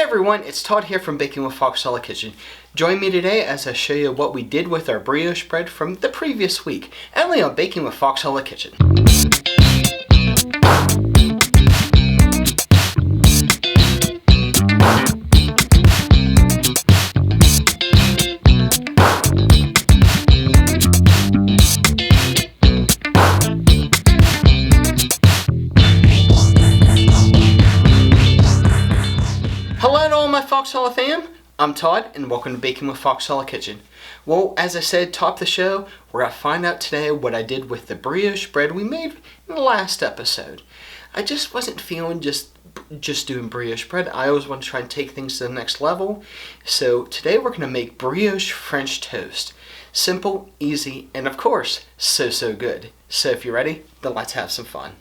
everyone, it's Todd here from Baking with Fox Hallow Kitchen. Join me today as I show you what we did with our brioche bread from the previous week, only on Baking with Fox Hallow Kitchen. Hello to all my Fox Hallow fam, I'm Todd and welcome to Baking with Fox Hallow Kitchen. Well, as I said, top the show, we're going to find out today what I did with the brioche bread we made in the last episode. I just wasn't feeling just doing brioche bread. I always want to try and take things to the next level. So today we're going to make brioche French toast. Simple, easy, and of course, so good. So if you're ready, then let's have some fun.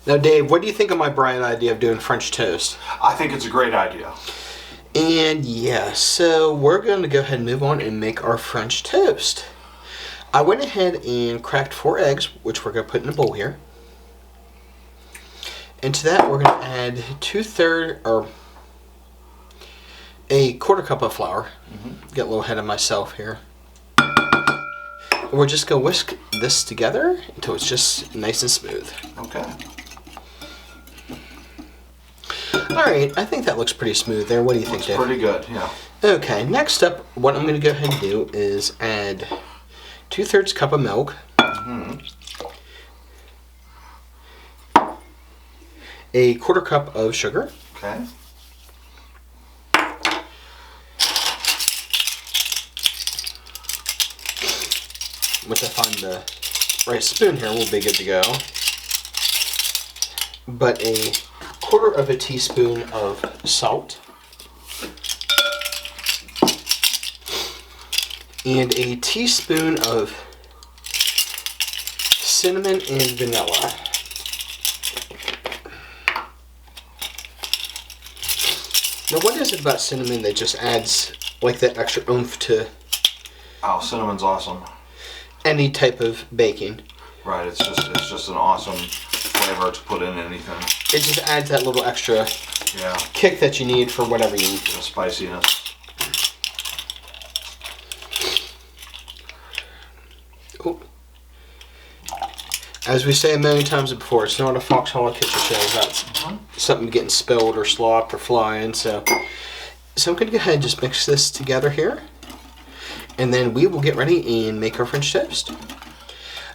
Now, Dave, what do you think of my bright idea of doing French toast? I think it's a great idea. And yeah, so we're going to go ahead and move on and make our French toast. I went ahead and cracked 4 eggs, which we're going to put in a bowl here. And to that, we're going to add a quarter cup of flour. Get a little ahead of myself here. And we're just going to whisk this together until it's just nice and smooth. Okay. Alright, I think that looks pretty smooth there. What do you think, Dave? Pretty good, yeah. Okay, next up, what I'm going to go ahead and do is add 2/3 cup of milk. A quarter cup of sugar. Okay. Once I find the right spoon here, we'll be good to go. But a quarter of a teaspoon of salt. And a teaspoon of cinnamon and vanilla. Now, what is it about cinnamon that just adds like that extra oomph to Oh, cinnamon's awesome. any type of baking? Right, it's just an awesome flavor to put in anything. It just adds that little extra kick that you need for whatever you need. The spiciness. Ooh. As we say a million times before, it's not a Fox Hallow Kitchen show. That's something getting spilled or slopped or flying. So I'm going to go ahead and just mix this together here. And then we will get ready and make our French toast.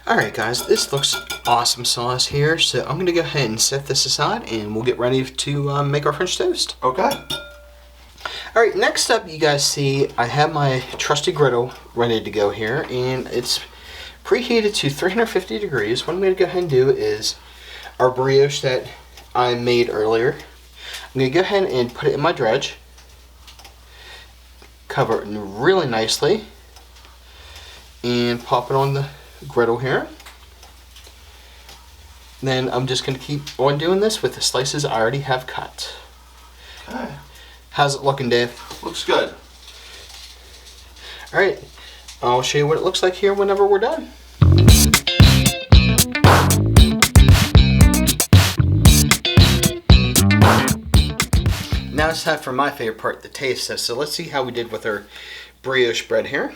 Alright guys, this looks awesome sauce here. So I'm going to go ahead and set this aside and we'll get ready to make our French toast. Okay. Alright, next up you guys see I have my trusty griddle ready to go here. And it's preheated to 350 degrees. What I'm going to go ahead and do is our brioche that I made earlier. I'm going to go ahead and put it in my dredge. Cover it really nicely. And pop it on the griddle here. Then I'm just going to keep on doing this with the slices I already have cut. Okay. How's it looking, Dave? Looks good. Alright, I'll show you what it looks like here whenever we're done. Now it's time for my favorite part, the taste test. So let's see how we did with our brioche bread here.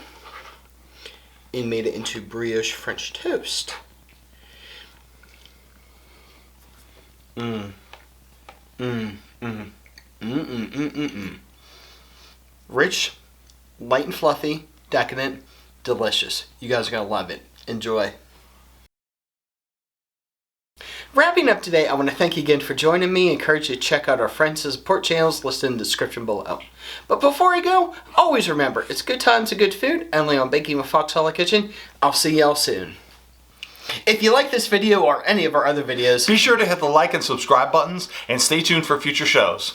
And made it into brioche French toast. Rich, light and fluffy, decadent, delicious. You guys are going to love it. Enjoy. Wrapping up today, I want to thank you again for joining me. I encourage you to check out our friends and support channels listed in the description below. But before I go, always remember, it's good times and good food, only on Baking with Fox Hallow Kitchen. I'll see y'all soon. If you like this video or any of our other videos, Be sure to hit the like and subscribe buttons and stay tuned for future shows.